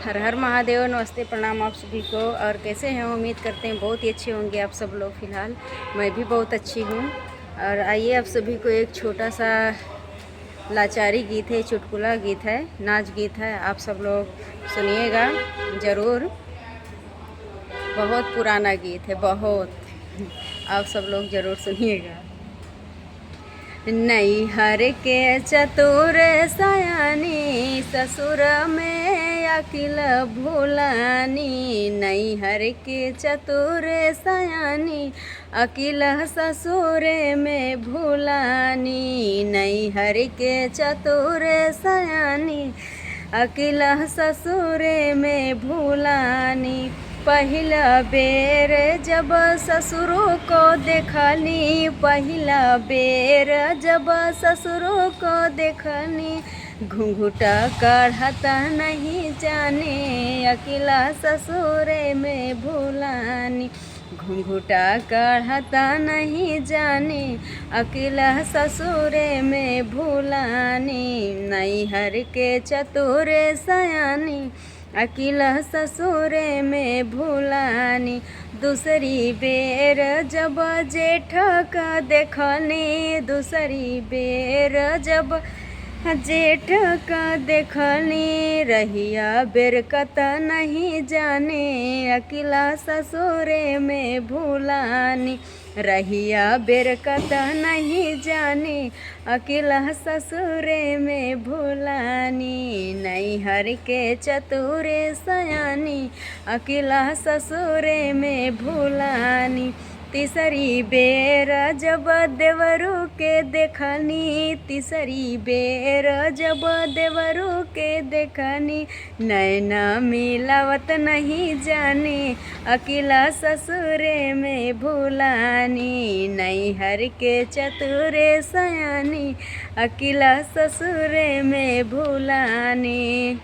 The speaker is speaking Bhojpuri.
हर हर महादेव। नमस्ते, प्रणाम आप सभी को। और कैसे हैं? उम्मीद करते हैं बहुत ही अच्छे होंगे आप सब लोग। फ़िलहाल मैं भी बहुत अच्छी हूँ। और आइए आप सभी को एक छोटा सा लाचारी गीत है, चुटकुला गीत है, नाच गीत है, आप सब लोग सुनिएगा ज़रूर। बहुत पुराना गीत है, बहुत। आप सब लोग ज़रूर सुनिएगा। नैहर के चतुर सयानी, ससुर में अकिल भूलानी। नैहर के चतुर सयानी, अकिल ससुर में भूलानी। नैहर के चतुर सयानी, अकिल ससुर में भूलानी। पहिला बेर जब ससुरों को देखनी, पहिला बेर जब ससुरों को देखनी। घूंघटा काढ़ता नहीं जाने, अकेला ससुर में भूलानी। घूंघटा काढ़ता नहीं जाने, अकेला ससुर में भूलानी। नैहर के चतुर सयानी, अकेला ससुर में भूलानी। दूसरी बेर जब जेठ का देखनी, दूसरी बेर जब जेठ का देखनी। रहिया बेरकत नहीं जाने, अकेला ससुर में भूलानी। रहिया बेरकत नहीं जाने, अकेला ससुर में भूलानी। नैहर के चतुर सयानी, अकेला ससुर में भूलानी। तीसरी बेर जब देवरू के देखनी, तीसरी बेर जब देवरू के देखनी। नैना मिलावत नहीं जाने, अकेला ससुर में भूलानी। नैहर के चतुर सयानी, अकेला ससुर में भूलानी।